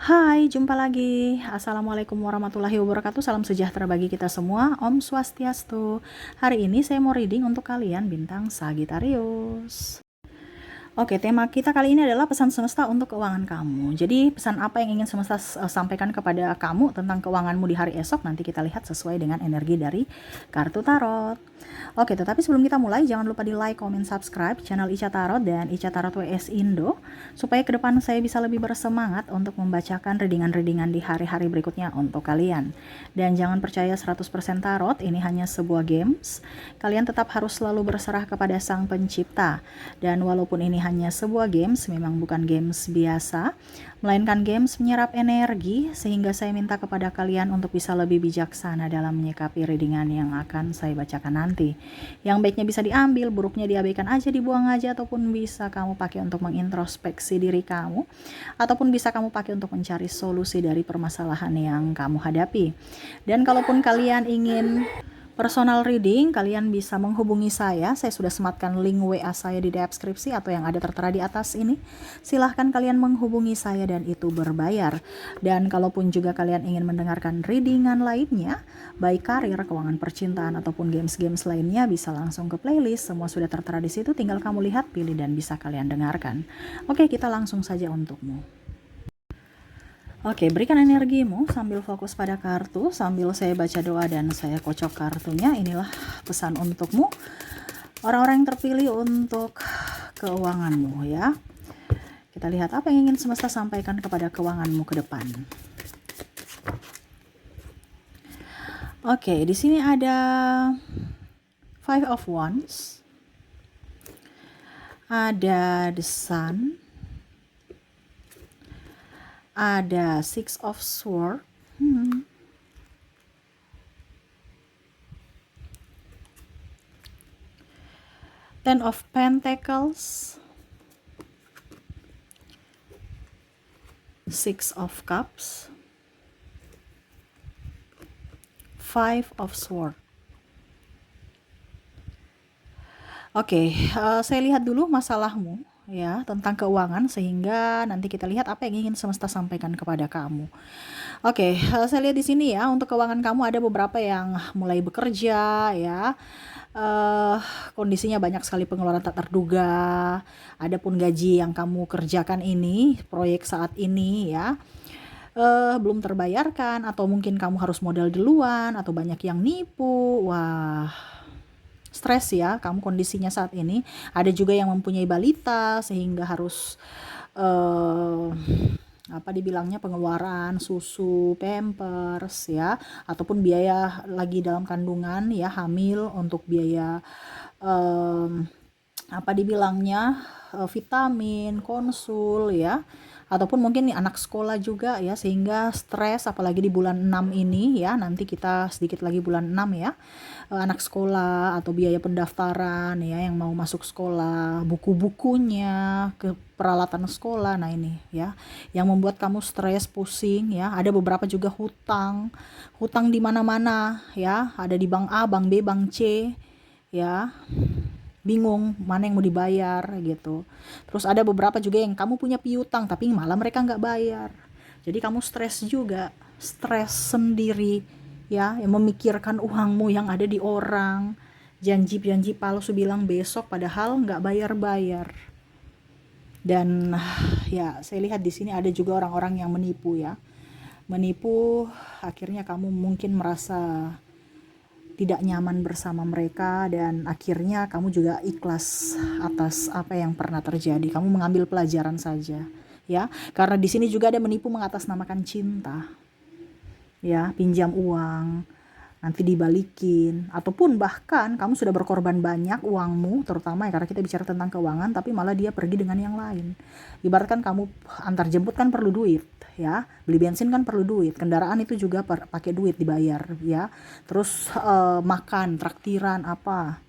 Hai, jumpa lagi. Assalamualaikum warahmatullahi wabarakatuh. Salam sejahtera bagi kita semua. Om Swastiastu. Hari ini saya mau reading untuk kalian bintang Sagittarius. Oke, tema kita kali ini adalah pesan semesta untuk keuangan kamu. Jadi, pesan apa yang ingin semesta sampaikan kepada kamu tentang keuanganmu di hari esok, nanti kita lihat sesuai dengan energi dari kartu tarot. Oke, tetapi sebelum kita mulai, jangan lupa di like, comment, subscribe channel Ica Tarot dan Ica Tarot WS Indo, supaya ke depan saya bisa lebih bersemangat untuk membacakan readingan-readingan di hari-hari berikutnya untuk kalian. Dan jangan percaya 100% tarot, ini hanya sebuah games. Kalian tetap harus selalu berserah kepada Sang Pencipta. Dan walaupun ini hanya sebuah games, memang bukan games biasa, melainkan games menyerap energi, sehingga saya minta kepada kalian untuk bisa lebih bijaksana dalam menyikapi readingan yang akan saya bacakan nanti. Yang baiknya bisa diambil, buruknya diabaikan aja, dibuang aja, ataupun bisa kamu pakai untuk mengintrospeksi diri kamu, ataupun bisa kamu pakai untuk mencari solusi dari permasalahan yang kamu hadapi. Dan kalaupun kalian ingin personal reading, kalian bisa menghubungi saya. Saya sudah sematkan link WA saya di deskripsi atau yang ada tertera di atas ini. Silahkan kalian menghubungi saya dan itu berbayar. Dan kalaupun juga kalian ingin mendengarkan readingan lainnya, baik karir, keuangan percintaan, ataupun games-games lainnya, bisa langsung ke playlist. Semua sudah tertera di situ, tinggal kamu lihat, pilih, dan bisa kalian dengarkan. Oke, kita langsung saja untukmu. Oke, berikan energimu sambil fokus pada kartu, sambil saya baca doa dan saya kocok kartunya. Inilah pesan untukmu, orang-orang yang terpilih untuk keuanganmu ya. Kita lihat apa yang ingin semesta sampaikan kepada keuanganmu ke depan. Oke, di sini ada Five of Wands, ada The Sun, ada Six of Swords, Ten of Pentacles, Six of Cups, Five of Swords. Oke, saya lihat dulu masalahmu ya tentang keuangan, sehingga nanti kita lihat apa yang ingin semesta sampaikan kepada kamu. Oke, saya lihat di sini ya, untuk keuangan kamu ada beberapa yang mulai bekerja ya. Kondisinya banyak sekali pengeluaran tak terduga. Adapun gaji yang kamu kerjakan ini, proyek saat ini ya, belum terbayarkan, atau mungkin kamu harus modal duluan, atau banyak yang nipu. Wah, stres ya kamu kondisinya saat ini. Ada juga yang mempunyai balita sehingga harus apa dibilangnya, pengeluaran susu, pampers ya, ataupun biaya lagi dalam kandungan ya, hamil, untuk biaya apa dibilangnya, vitamin, konsul ya, ataupun mungkin nih anak sekolah juga ya, sehingga stres apalagi di bulan 6 ini ya. Nanti kita sedikit lagi bulan 6 ya, anak sekolah atau biaya pendaftaran ya, yang mau masuk sekolah, buku-bukunya, ke peralatan sekolah. Nah ini ya yang membuat kamu stres, pusing ya. Ada beberapa juga hutang di mana-mana ya, ada di bank A, bank B, bank C ya, bingung mana yang mau dibayar gitu. Terus ada beberapa juga yang kamu punya piutang tapi malah mereka nggak bayar, jadi kamu stres juga, stres sendiri ya, yang memikirkan uangmu yang ada di orang, janji-janji palsu bilang besok padahal nggak bayar-bayar. Dan ya saya lihat di sini ada juga orang-orang yang menipu ya, menipu, akhirnya kamu mungkin merasa tidak nyaman bersama mereka, dan akhirnya kamu juga ikhlas atas apa yang pernah terjadi. Kamu mengambil pelajaran saja ya, karena di sini juga ada menipu mengatasnamakan cinta ya, pinjam uang nanti dibalikin, ataupun bahkan kamu sudah berkorban banyak uangmu, terutama ya karena kita bicara tentang keuangan, tapi malah dia pergi dengan yang lain. Ibaratkan kamu antar jemput kan perlu duit ya, beli bensin kan perlu duit, kendaraan itu juga pakai duit dibayar ya, terus makan, traktiran apa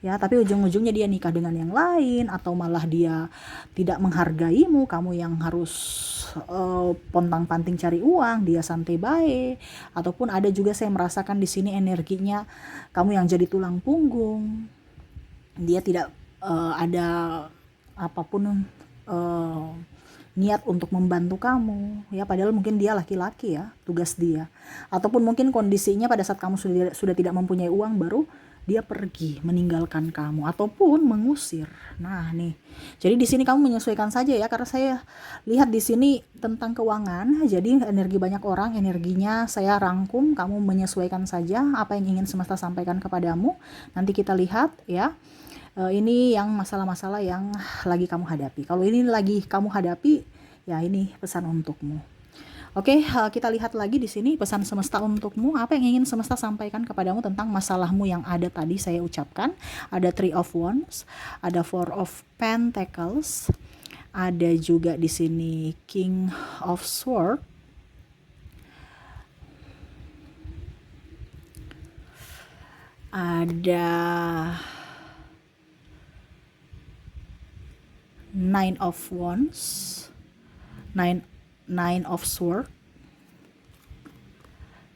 ya, tapi ujung-ujungnya dia nikah dengan yang lain, atau malah dia tidak menghargaimu, kamu yang harus pontang-panting cari uang, dia santai baik. Ataupun ada juga saya merasakan di sini energinya kamu yang jadi tulang punggung, dia tidak ada apapun niat untuk membantu kamu, ya padahal mungkin dia laki-laki ya, tugas dia. Ataupun mungkin kondisinya pada saat kamu sudah tidak mempunyai uang baru dia pergi meninggalkan kamu ataupun mengusir. Nah, nih. Jadi di sini kamu menyesuaikan saja ya, karena saya lihat di sini tentang keuangan. Jadi energi banyak orang, energinya saya rangkum, kamu menyesuaikan saja apa yang ingin semesta sampaikan kepadamu. Nanti kita lihat ya. Ini yang masalah-masalah yang lagi kamu hadapi. Kalau ini lagi kamu hadapi, ya ini pesan untukmu. Oke, kita lihat lagi di sini pesan semesta untukmu. Apa yang ingin semesta sampaikan kepadamu tentang masalahmu yang ada tadi saya ucapkan. Ada Three of Wands, ada Four of Pentacles, ada juga di sini King of Swords, ada Nine of Wands, Nine of Swords,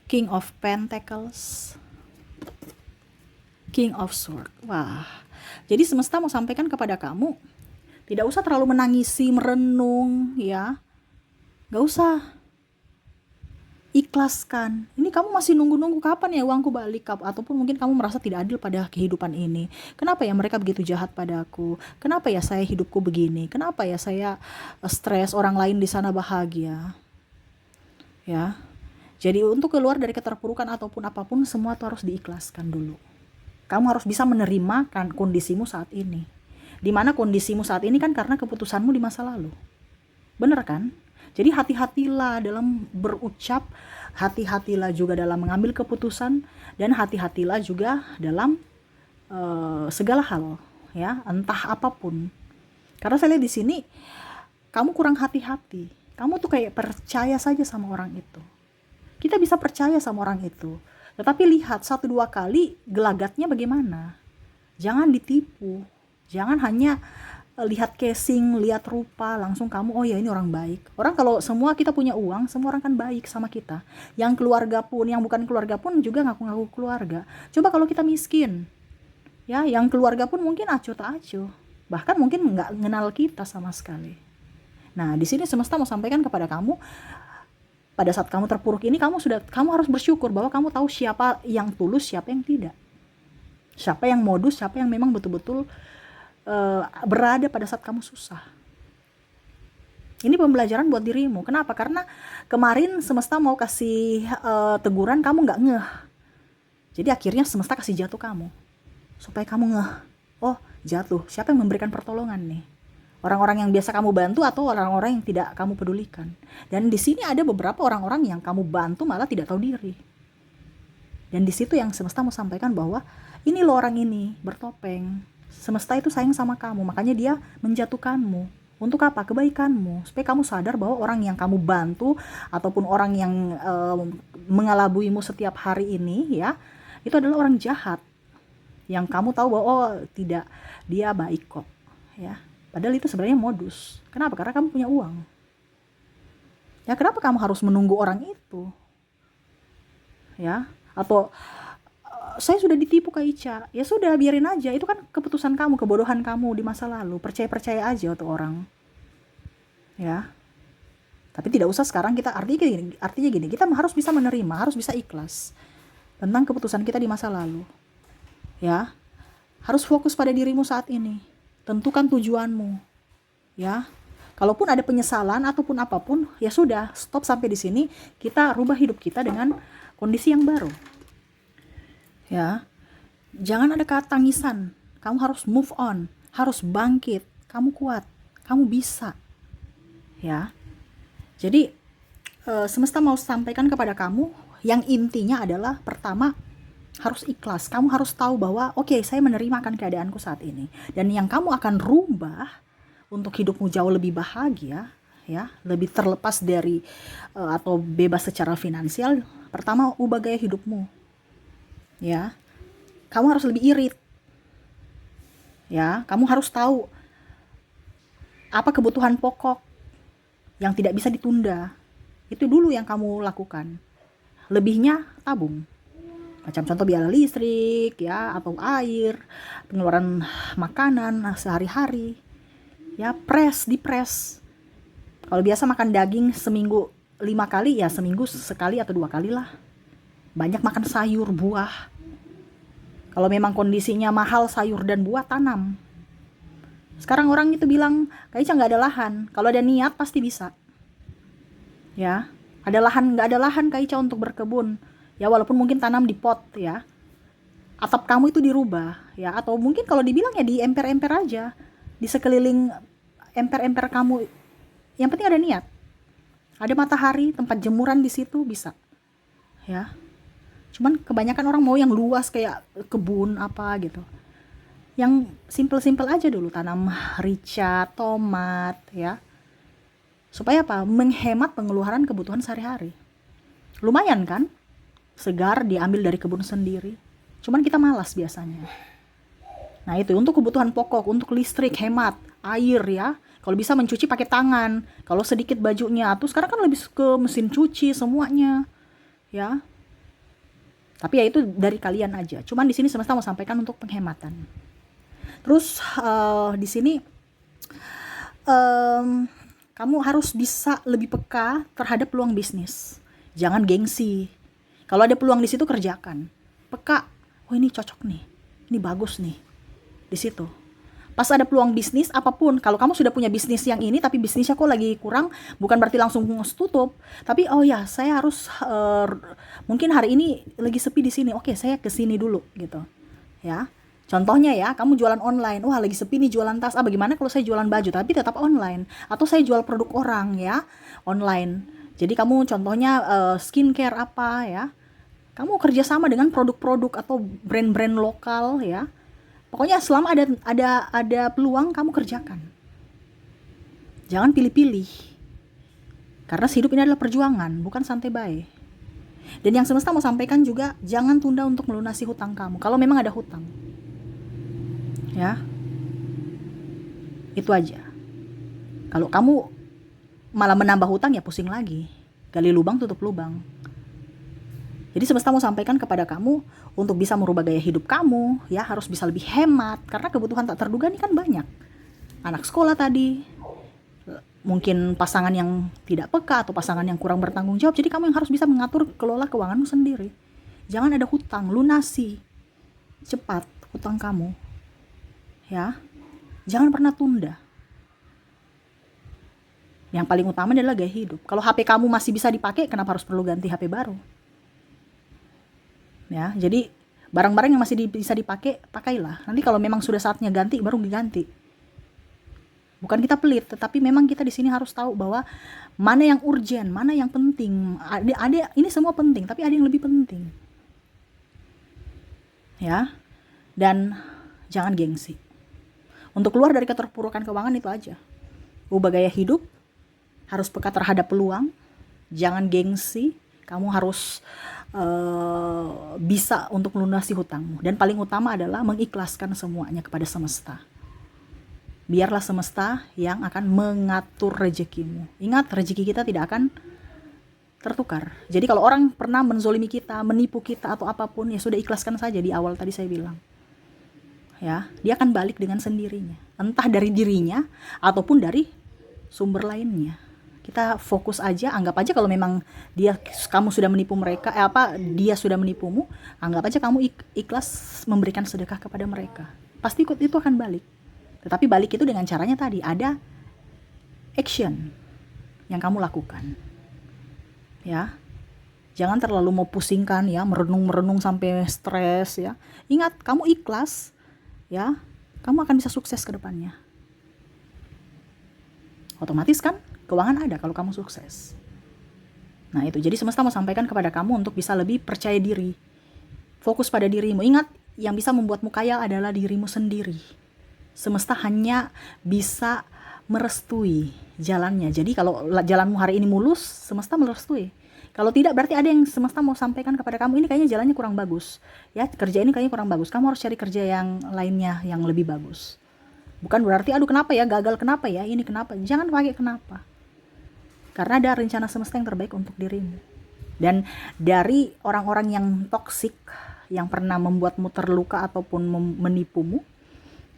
King of Pentacles, King of Swords. Wah, jadi semesta mau sampaikan kepada kamu, tidak usah terlalu menangisi, merenung ya. Gak usah. Ikhlaskan. Ini kamu masih nunggu-nunggu kapan ya uangku balik, ataupun mungkin kamu merasa tidak adil pada kehidupan ini. Kenapa ya mereka begitu jahat padaku? Kenapa ya saya hidupku begini? Kenapa ya saya stres, orang lain di sana bahagia? Ya. Jadi untuk keluar dari keterpurukan ataupun apapun, semua itu harus diikhlaskan dulu. Kamu harus bisa menerima kan kondisimu saat ini. Dimana kondisimu saat ini kan karena keputusanmu di masa lalu. Bener kan? Jadi hati-hatilah dalam berucap, hati-hatilah juga dalam mengambil keputusan, dan hati-hatilah juga dalam segala hal, ya, entah apapun. Karena saya lihat di sini kamu kurang hati-hati. Kamu tuh kayak percaya saja sama orang itu. Kita bisa percaya sama orang itu, tetapi lihat 1-2 kali gelagatnya bagaimana. Jangan ditipu. Jangan hanya lihat casing, lihat rupa, langsung kamu, oh ya ini orang baik. Orang kalau semua kita punya uang, semua orang kan baik sama kita. Yang keluarga pun, yang bukan keluarga pun juga ngaku-ngaku keluarga. Coba kalau kita miskin, ya, yang keluarga pun mungkin acuh tak acuh. Bahkan mungkin nggak kenal kita sama sekali. Nah, di sini semesta mau sampaikan kepada kamu, pada saat kamu terpuruk ini, kamu harus bersyukur bahwa kamu tahu siapa yang tulus, siapa yang tidak. Siapa yang modus, siapa yang memang betul-betul berada pada saat kamu susah. Ini pembelajaran buat dirimu. Kenapa? Karena kemarin semesta mau kasih teguran, kamu nggak ngeh. Jadi akhirnya semesta kasih jatuh kamu, supaya kamu ngeh. Oh, jatuh. Siapa yang memberikan pertolongan nih? Orang-orang yang biasa kamu bantu atau orang-orang yang tidak kamu pedulikan? Dan di sini ada beberapa orang-orang yang kamu bantu malah tidak tahu diri. Dan di situ yang semesta mau sampaikan bahwa ini loh orang ini bertopeng. Semesta itu sayang sama kamu, makanya dia menjatuhkanmu. Untuk apa? Kebaikanmu. Supaya kamu sadar bahwa orang yang kamu bantu ataupun orang yang mengelabuimu setiap hari ini, ya, itu adalah orang jahat. Yang kamu tahu bahwa oh tidak, dia baik kok, ya. Padahal itu sebenarnya modus. Kenapa? Karena kamu punya uang. Ya, kenapa kamu harus menunggu orang itu? Ya, atau saya sudah ditipu Kak Ica. Ya sudah, biarin aja. Itu kan keputusan kamu, kebodohan kamu di masa lalu. Percaya-percaya aja tuh orang. Ya. Tapi tidak usah sekarang kita, artinya gini, kita harus bisa menerima, harus bisa ikhlas tentang keputusan kita di masa lalu. Ya. Harus fokus pada dirimu saat ini. Tentukan tujuanmu. Ya. Kalaupun ada penyesalan ataupun apapun, ya sudah, stop sampai di sini. Kita rubah hidup kita dengan kondisi yang baru. Ya, jangan ada tangisan. Kamu harus move on, harus bangkit. Kamu kuat, kamu bisa. Ya, jadi semesta mau sampaikan kepada kamu yang intinya adalah pertama harus ikhlas. Kamu harus tahu bahwa oke, saya menerima akan keadaanku saat ini. Dan yang kamu akan rubah untuk hidupmu jauh lebih bahagia, ya, lebih terlepas dari atau bebas secara finansial. Pertama, ubah gaya hidupmu. Ya, kamu harus lebih irit. Ya, kamu harus tahu apa kebutuhan pokok yang tidak bisa ditunda. Itu dulu yang kamu lakukan. Lebihnya tabung. Macam contoh biaya listrik, ya, atau air, pengeluaran makanan sehari-hari. Ya, dipres. Kalau biasa makan daging seminggu 5 kali, ya seminggu sekali atau 2 kali lah. Banyak makan sayur, buah. Kalau memang kondisinya mahal sayur dan buah, tanam. Sekarang orang itu bilang, Kak Ica nggak ada lahan. Kalau ada niat pasti bisa. Ya, ada lahan, nggak ada lahan Kak Ica untuk berkebun. Ya walaupun mungkin tanam di pot ya. Atap kamu itu dirubah ya, atau mungkin kalau dibilang ya di emper-emper aja. Di sekeliling emper-emper kamu. Yang penting ada niat. Ada matahari, tempat jemuran di situ bisa. Ya. Cuman kebanyakan orang mau yang luas kayak kebun apa gitu. Yang simple-simple aja dulu, tanam rica, tomat ya. Supaya apa? Menghemat pengeluaran kebutuhan sehari-hari. Lumayan kan? Segar diambil dari kebun sendiri. Cuman kita malas biasanya. Nah itu untuk kebutuhan pokok, untuk listrik, hemat, air ya. Kalau bisa mencuci pakai tangan. Kalau sedikit bajunya, atau sekarang kan lebih ke mesin cuci semuanya. Ya. Tapi ya itu dari kalian aja. Cuman di sini semesta mau sampaikan untuk penghematan. Terus di sini kamu harus bisa lebih peka terhadap peluang bisnis. Jangan gengsi. Kalau ada peluang di situ kerjakan. Peka. Oh ini cocok nih. Ini bagus nih. Di situ. Pas ada peluang bisnis apapun, kalau kamu sudah punya bisnis yang ini tapi bisnisnya kok lagi kurang, bukan berarti langsung tutup. Tapi oh ya, saya harus mungkin hari ini lagi sepi di sini. Oke, saya ke sini dulu gitu. Ya. Contohnya ya, kamu jualan online. Wah, lagi sepi nih jualan tas. Bagaimana kalau saya jualan baju tapi tetap online? Atau saya jual produk orang ya, online. Jadi kamu contohnya skincare apa ya. Kamu kerjasama dengan produk-produk atau brand-brand lokal ya. Pokoknya selama ada peluang kamu kerjakan. Jangan pilih-pilih. Karena hidup ini adalah perjuangan, bukan santai bae. Dan yang semesta mau sampaikan juga, jangan tunda untuk melunasi hutang kamu. Kalau memang ada hutang. Ya. Itu aja. Kalau kamu malah menambah hutang ya pusing lagi. Gali lubang tutup lubang. Jadi semesta mau sampaikan kepada kamu untuk bisa merubah gaya hidup kamu, ya harus bisa lebih hemat karena kebutuhan tak terduga ini kan banyak. Anak sekolah tadi, mungkin pasangan yang tidak peka atau pasangan yang kurang bertanggung jawab. Jadi kamu yang harus bisa mengatur kelola keuanganmu sendiri. Jangan ada hutang, lunasi cepat hutang kamu. Ya. Jangan pernah tunda. Yang paling utama adalah gaya hidup. Kalau HP kamu masih bisa dipakai, kenapa harus perlu ganti HP baru? Ya, jadi barang-barang yang masih bisa dipakai, pakailah. Nanti kalau memang sudah saatnya ganti, baru diganti. Bukan kita pelit, tetapi memang kita di sini harus tahu bahwa mana yang urgent, mana yang penting. Ada ini semua penting, tapi ada yang lebih penting. Ya. Dan jangan gengsi. Untuk keluar dari keterpurukan keuangan itu aja. Ubah gaya hidup, harus peka terhadap peluang, jangan gengsi, kamu harus bisa untuk melunasi hutangmu. Dan paling utama adalah mengikhlaskan semuanya kepada semesta. Biarlah semesta yang akan mengatur rezekimu. Ingat, rezeki kita tidak akan tertukar. Jadi kalau orang pernah menzolimi kita, menipu kita atau apapun, ya sudah ikhlaskan saja di awal tadi saya bilang. Ya, dia akan balik dengan sendirinya. Entah dari dirinya ataupun dari sumber lainnya. Kita fokus aja, anggap aja kalau memang kamu sudah menipu mereka, dia sudah menipumu, anggap aja kamu ikhlas memberikan sedekah kepada mereka. Pasti itu akan balik. Tetapi balik itu dengan caranya tadi, ada action yang kamu lakukan. Ya. Jangan terlalu mau pusingkan ya, merenung sampai stres ya. Ingat, kamu ikhlas ya, kamu akan bisa sukses ke depannya. Otomatis kan keuangan ada kalau kamu sukses. Nah itu, jadi semesta mau sampaikan kepada kamu untuk bisa lebih percaya diri. Fokus pada dirimu. Ingat, yang bisa membuatmu kaya adalah dirimu sendiri. Semesta hanya bisa merestui jalannya. Jadi kalau jalanmu hari ini mulus, semesta merestui. Kalau tidak, berarti ada yang semesta mau sampaikan kepada kamu, ini kayaknya jalannya kurang bagus. Ya, kerja ini kayaknya kurang bagus. Kamu harus cari kerja yang lainnya yang lebih bagus. Bukan berarti, aduh kenapa ya, gagal kenapa ya, ini kenapa. Jangan pakai kenapa. Karena ada rencana semesta yang terbaik untuk dirimu. Dan dari orang-orang yang toksik, yang pernah membuatmu terluka ataupun menipumu,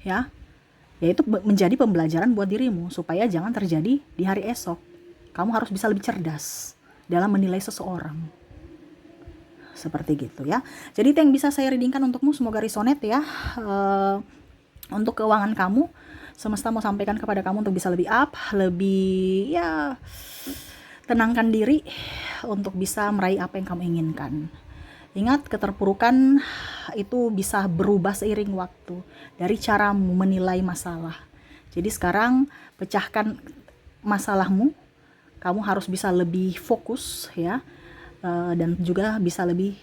ya itu menjadi pembelajaran buat dirimu supaya jangan terjadi di hari esok. Kamu harus bisa lebih cerdas dalam menilai seseorang. Seperti gitu ya. Jadi itu yang bisa saya readingkan untukmu, semoga resonate ya. Untuk keuangan kamu, semesta mau sampaikan kepada kamu untuk bisa lebih up, lebih ya tenangkan diri untuk bisa meraih apa yang kamu inginkan. Ingat, keterpurukan itu bisa berubah seiring waktu dari cara menilai masalah. Jadi sekarang pecahkan masalahmu, kamu harus bisa lebih fokus ya, dan juga bisa lebih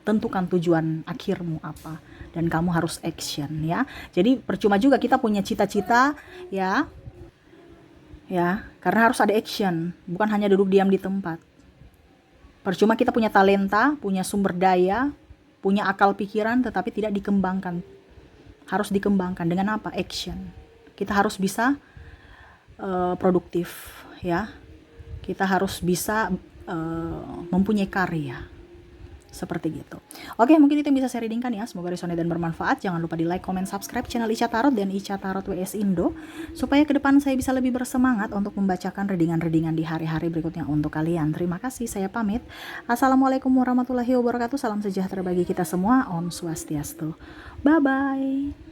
tentukan tujuan akhirmu apa, dan kamu harus action ya. Jadi percuma juga kita punya cita-cita ya, karena harus ada action, bukan hanya duduk diam di tempat. Percuma kita punya talenta, punya sumber daya, punya akal pikiran, tetapi tidak dikembangkan. Harus dikembangkan dengan apa? Action. Kita harus bisa produktif ya. Kita harus bisa mempunyai karya. Seperti gitu. Oke, mungkin itu yang bisa saya readingkan ya. Semoga resonate dan bermanfaat. Jangan lupa di like, comment, subscribe channel Ica Tarot dan Ica Tarot WS Indo, supaya ke depan saya bisa lebih bersemangat untuk membacakan readingan-readingan di hari-hari berikutnya untuk kalian. Terima kasih, saya pamit. Assalamualaikum warahmatullahi wabarakatuh. Salam sejahtera bagi kita semua. Om Swastiastu. Bye-bye.